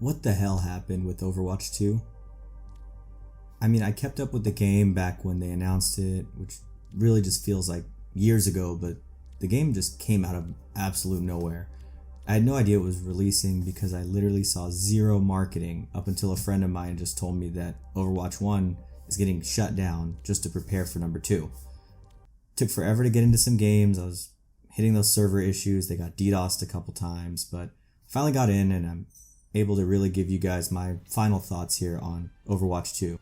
What the hell happened with Overwatch 2? I mean, I kept up with the game back when they announced it, which really just feels like years ago, but the game just came out of absolute nowhere. I had no idea it was releasing because I literally saw zero marketing up until a friend of mine just told me that Overwatch 1 is getting shut down just to prepare for number 2. Took forever to get into some games. I was hitting those server issues. They got DDoSed a couple times, but finally got in and I'm able to really give you guys my final thoughts here on Overwatch 2.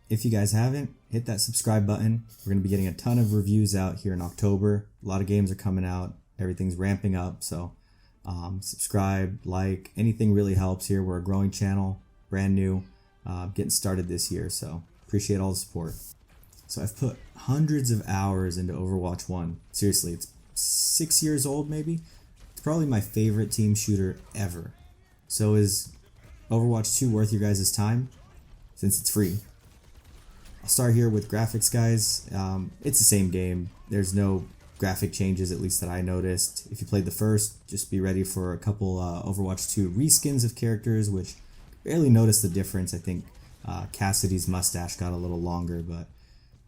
If you guys haven't, hit that subscribe button. We're going to be getting a ton of reviews out here in October. A lot of games are coming out. Everything's ramping up, so subscribe, like, anything really helps here. We're a growing channel, brand new, getting started this year, so appreciate all the support. So I've put hundreds of hours into Overwatch 1. Seriously, it's 6 years old maybe. It's probably my favorite team shooter ever. So is Overwatch 2 worth your guys' time? Since it's free. I'll start here with graphics, guys. It's the same game. There's no graphic changes, at least that I noticed. If you played the first, just be ready for a couple Overwatch 2 reskins of characters, which barely noticed the difference. I think Cassidy's mustache got a little longer, but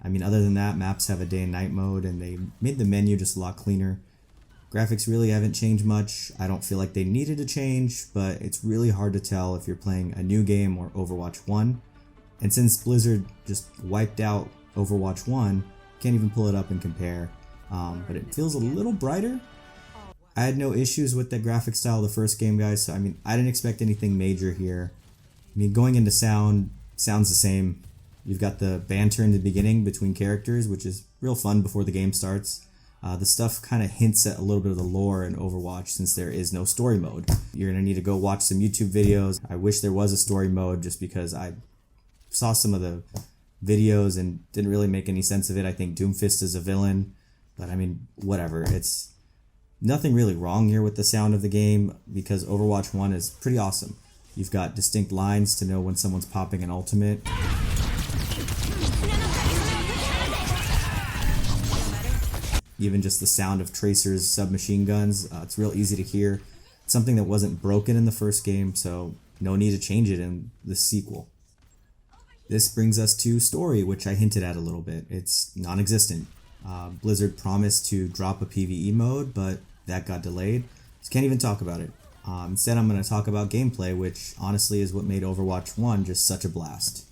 I mean, other than that, maps have a day and night mode, and they made the menu just a lot cleaner. Graphics really haven't changed much. I don't feel like they needed to change, but it's really hard to tell if you're playing a new game or Overwatch 1. And since Blizzard just wiped out Overwatch 1, can't even pull it up and compare. But it feels a little brighter. I had no issues with the graphic style of the first game, guys, so I mean, I didn't expect anything major here. I mean, going into sound's the same. You've got the banter in the beginning between characters, which is real fun before the game starts. The stuff kind of hints at a little bit of the lore in Overwatch since there is no story mode. You're going to need to go watch some YouTube videos. I wish there was a story mode just because I saw some of the videos and didn't really make any sense of it. I think Doomfist is a villain, but I mean, whatever. It's nothing really wrong here with the sound of the game because Overwatch 1 is pretty awesome. You've got distinct lines to know when someone's popping an ultimate. Even just the sound of Tracer's submachine guns, it's real easy to hear. It's something that wasn't broken in the first game, so no need to change it in the sequel. This brings us to story, which I hinted at a little bit. It's non-existent. Blizzard promised to drop a PvE mode, but that got delayed, so can't even talk about it. Instead, I'm going to talk about gameplay, which honestly is what made Overwatch 1 just such a blast.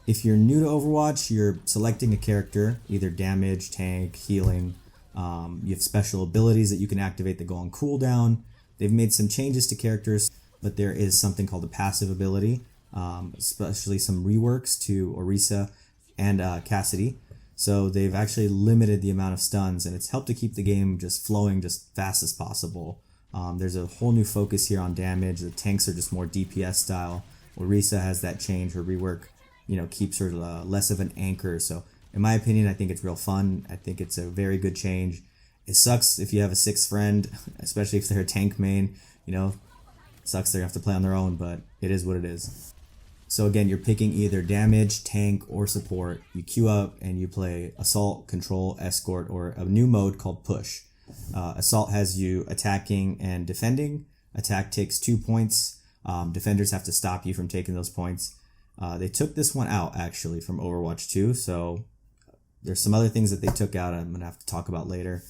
If you're new to Overwatch, you're selecting a character, either damage, tank, healing. You have special abilities that you can activate that go on cooldown. They've made some changes to characters, but there is something called a passive ability, especially some reworks to Orisa and Cassidy. So they've actually limited the amount of stuns, and it's helped to keep the game just flowing just fast as possible. There's a whole new focus here on damage. The tanks are just more DPS style. Orisa has that change, her rework, keeps her less of an anchor. So in my opinion, I think it's real fun. I think it's a very good change. It sucks if you have a sixth friend, especially if they're a tank main, sucks they have to play on their own, but it is what it is. So again, you're picking either damage, tank, or support. You queue up and you play Assault, Control, Escort, or a new mode called Push. Assault has you attacking and defending. Attack takes 2 points. Defenders have to stop you from taking those points. They took this one out actually from Overwatch 2, so there's some other things that they took out I'm going to have to talk about later.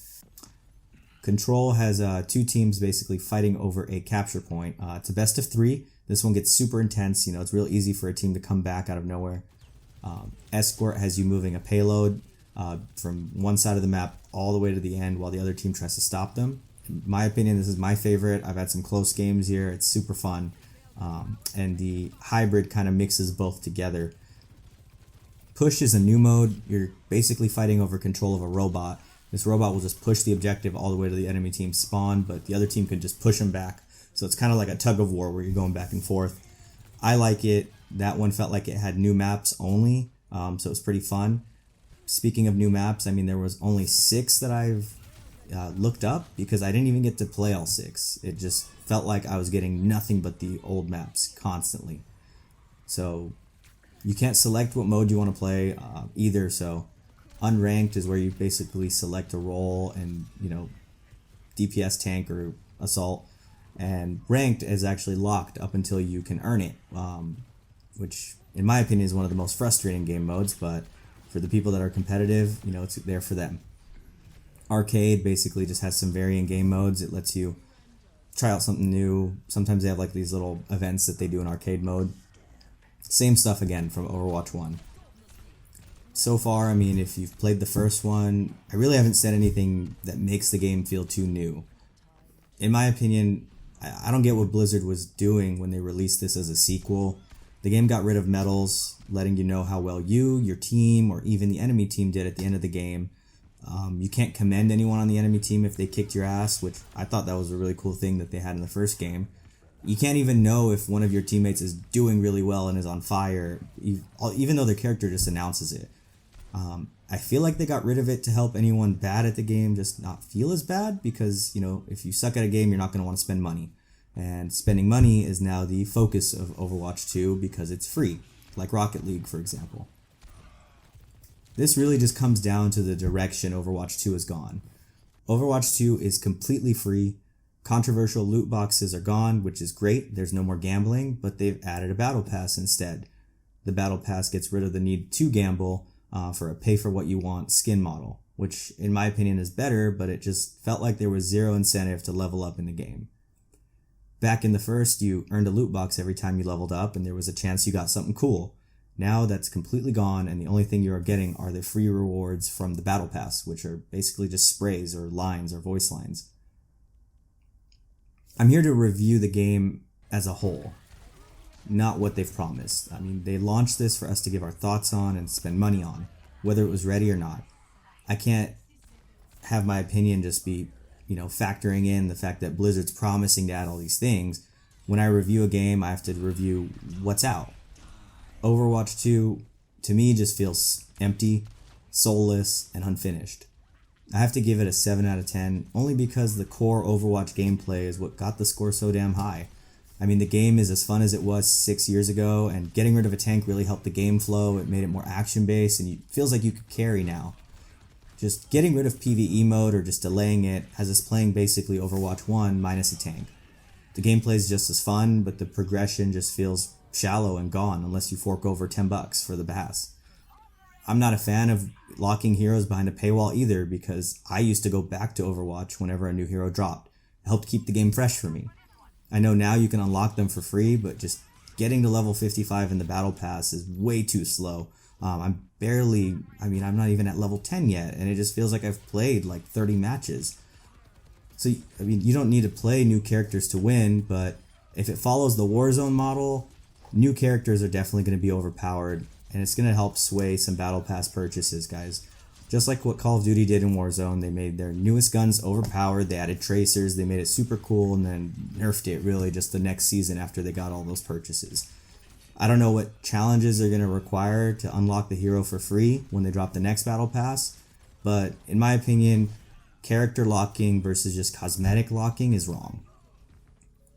Control has 2 teams basically fighting over a capture point. It's a best of 3. This one gets super intense. It's real easy for a team to come back out of nowhere. Escort has you moving a payload from one side of the map all the way to the end while the other team tries to stop them. In my opinion, this is my favorite. I've had some close games here. It's super fun. And the hybrid kind of mixes both together. Push is a new mode. You're basically fighting over control of a robot. This robot will just push the objective all the way to the enemy team's spawn, but the other team can just push them back. So it's kind of like a tug of war where you're going back and forth. I like it. That one felt like it had new maps only, so it's pretty fun. Speaking of new maps, I mean, there was only 6 that I've looked up because I didn't even get to play all 6. It just felt like I was getting nothing but the old maps constantly. So you can't select what mode you want to play either. So unranked is where you basically select a role and, DPS, tank, or assault. And ranked is actually locked up until you can earn it, which in my opinion is one of the most frustrating game modes, but for the people that are competitive, it's there for them. Arcade basically just has some varying game modes. It lets you try out something new. Sometimes they have like these little events that they do in arcade mode. Same stuff again from Overwatch 1. So far, if you've played the first one, I really haven't said anything that makes the game feel too new. In my opinion, I don't get what Blizzard was doing when they released this as a sequel. The game got rid of medals, letting you know how well you, your team, or even the enemy team did at the end of the game. You can't commend anyone on the enemy team if they kicked your ass, which I thought that was a really cool thing that they had in the first game. You can't even know if one of your teammates is doing really well and is on fire, even though their character just announces it. I feel like they got rid of it to help anyone bad at the game just not feel as bad, because, if you suck at a game, you're not going to want to spend money. And spending money is now the focus of Overwatch 2 because it's free, like Rocket League, for example. This really just comes down to the direction Overwatch 2 has gone. Overwatch 2 is completely free. Controversial loot boxes are gone, which is great. There's no more gambling, but they've added a battle pass instead. The battle pass gets rid of the need to gamble for a pay-for-what-you-want skin model, which in my opinion is better, but it just felt like there was zero incentive to level up in the game. Back in the first, you earned a loot box every time you leveled up, and there was a chance you got something cool. Now that's completely gone, and the only thing you are getting are the free rewards from the battle pass, which are basically just sprays or lines or voice lines. I'm here to review the game as a whole, not what they've promised. They launched this for us to give our thoughts on and spend money on, whether it was ready or not. I can't have my opinion just be, factoring in the fact that Blizzard's promising to add all these things. When I review a game, I have to review what's out. Overwatch 2, to me, just feels empty, soulless, and unfinished. I have to give it a 7 out of 10, only because the core Overwatch gameplay is what got the score so damn high. The game is as fun as it was 6 years ago, and getting rid of a tank really helped the game flow. It made it more action-based, and it feels like you could carry now. Just getting rid of PvE mode or just delaying it has us playing basically Overwatch 1 minus a tank. The gameplay is just as fun, but the progression just feels shallow and gone unless you fork over $10 for the pass. I'm not a fan of locking heroes behind a paywall either, because I used to go back to Overwatch whenever a new hero dropped. It helped keep the game fresh for me. I know now you can unlock them for free, but just getting to level 55 in the battle pass is way too slow. I'm not even at level 10 yet, and it just feels like I've played like 30 matches. So, you don't need to play new characters to win, but if it follows the Warzone model, new characters are definitely going to be overpowered, and it's going to help sway some battle pass purchases, guys. Just like what Call of Duty did in Warzone, they made their newest guns overpowered, they added tracers, they made it super cool, and then nerfed it really just the next season after they got all those purchases. I don't know what challenges they're going to require to unlock the hero for free when they drop the next battle pass, but in my opinion, character locking versus just cosmetic locking is wrong.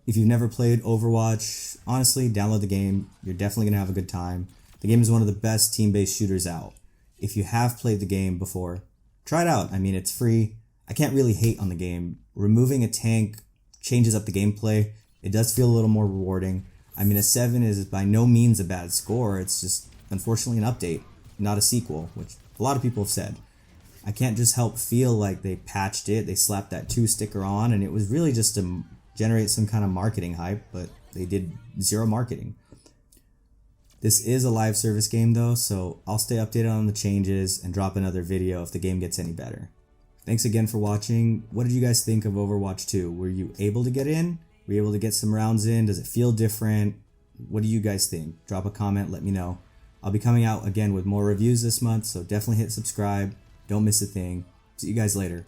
If you've never played Overwatch, honestly, download the game. You're definitely going to have a good time. The game is one of the best team-based shooters out. If you have played the game before, try it out. It's free. I can't really hate on the game. Removing a tank changes up the gameplay. It does feel a little more rewarding. A 7 is by no means a bad score. It's just, unfortunately, an update, not a sequel, which a lot of people have said. I can't just help feel like they patched it. They slapped that 2 sticker on, and it was really just to generate some kind of marketing hype, but they did zero marketing. This is a live service game though, so I'll stay updated on the changes and drop another video if the game gets any better. Thanks again for watching. What did you guys think of Overwatch 2? Were you able to get in? Were you able to get some rounds in? Does it feel different? What do you guys think? Drop a comment, let me know. I'll be coming out again with more reviews this month, so definitely hit subscribe. Don't miss a thing. See you guys later.